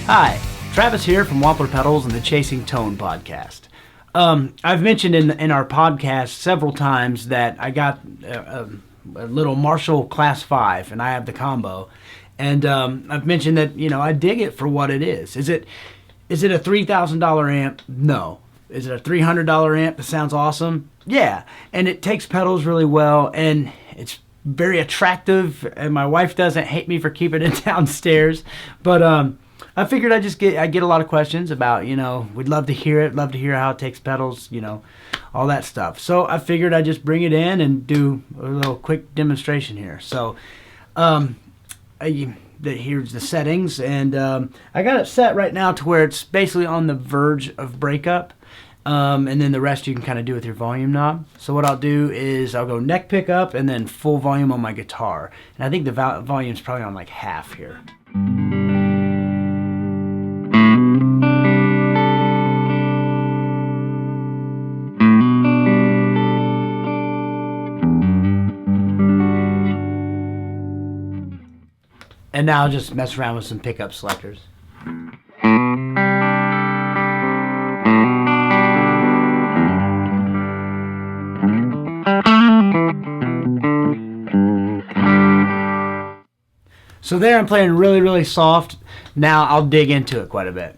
Hi, Travis here from Wampler Pedals and the Chasing Tone podcast. I've mentioned in our podcast several times that I got a little Marshall Class 5 and I have the combo. And I've mentioned that, I dig it for what it is. Is it a $3,000 amp? No. Is it a $300 amp that sounds awesome? Yeah. And it takes pedals really well and it's very attractive, and my wife doesn't hate me for keeping it downstairs. But I figured I get a lot of questions about, we'd love to hear it, love to hear how it takes pedals, all that stuff. So I figured I'd just bring it in and do a little quick demonstration here. So here's the settings, and I got it set right now to where it's basically on the verge of breakup. And then the rest you can kind of do with your volume knob. So what I'll do is I'll go neck pickup and then full volume on my guitar. And I think the volume's probably on like half here. And now I'll just mess around with some pickup selectors. So there I'm playing really, really soft. Now I'll dig into it quite a bit.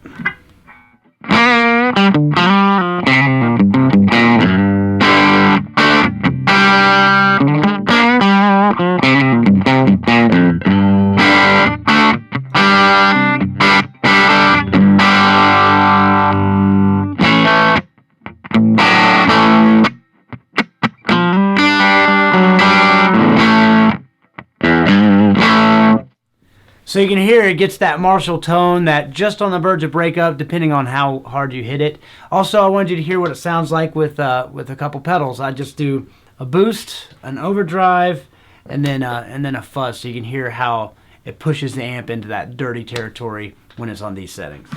So you can hear it gets that Marshall tone that just on the verge of breakup, depending on how hard you hit it. Also, I wanted you to hear what it sounds like with a couple pedals. I just do a boost, an overdrive, and then a fuzz, so you can hear how it pushes the amp into that dirty territory when it's on these settings.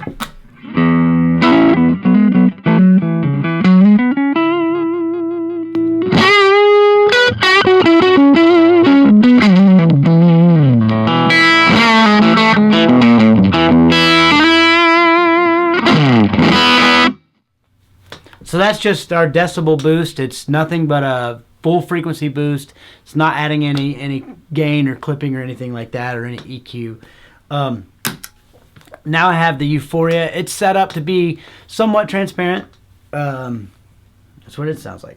So that's just our decibel boost. It's nothing but a full frequency boost. It's not adding any gain or clipping or anything like that, or any EQ. Now I have the Euphoria. It's set up to be somewhat transparent. That's what it sounds like.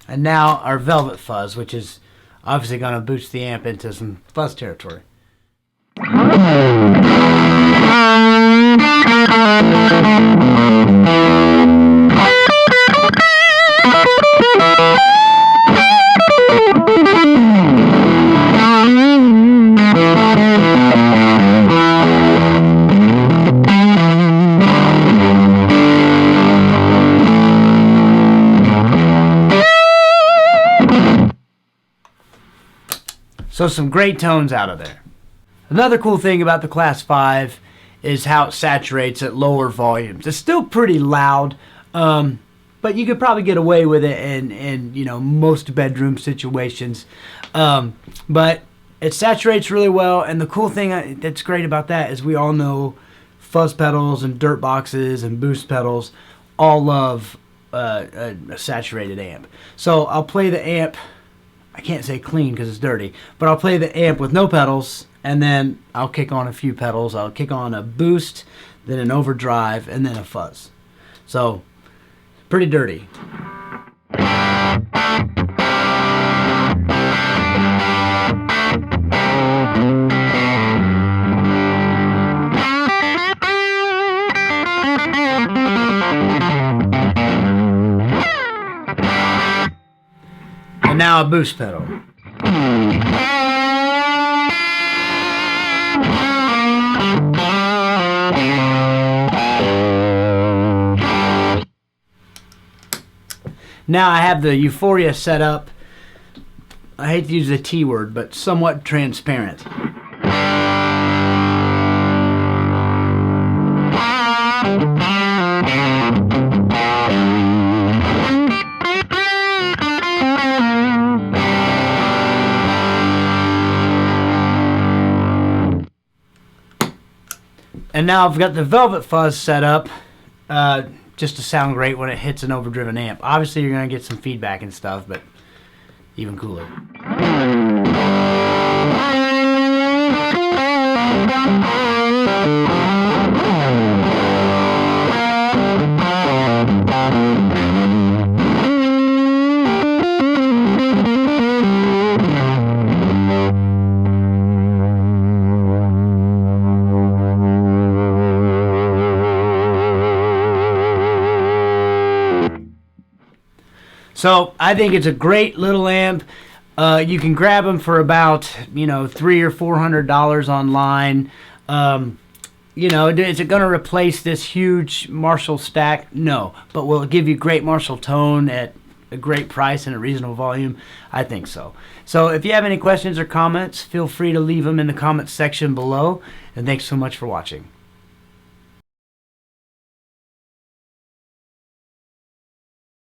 And now our Velvet Fuzz, which is obviously going to boost the amp into some fuzz territory. So some great tones out of there. Another cool thing about the Class 5 is how it saturates at lower volumes. It's still pretty loud, but you could probably get away with it in most bedroom situations. But it saturates really well, and the cool thing that's great about that is we all know fuzz pedals and dirt boxes and boost pedals all love a saturated amp. So I'll play the amp, I can't say clean because it's dirty, but I'll play the amp with no pedals, and then I'll kick on a few pedals. I'll kick on a boost, then an overdrive, and then a fuzz. So, pretty dirty. And now a boost pedal. Now I have the Euphoria set up I hate to use the T word, but somewhat transparent. And now I've got the Velvet Fuzz set up just to sound great when it hits an overdriven amp. Obviously, you're going to get some feedback and stuff, but even cooler. So I think it's a great little amp. You can grab them for about $300 or $400 online. Is it going to replace this huge Marshall stack? No, but will it give you great Marshall tone at a great price and a reasonable volume? I think so. So if you have any questions or comments, feel free to leave them in the comments section below. And thanks so much for watching.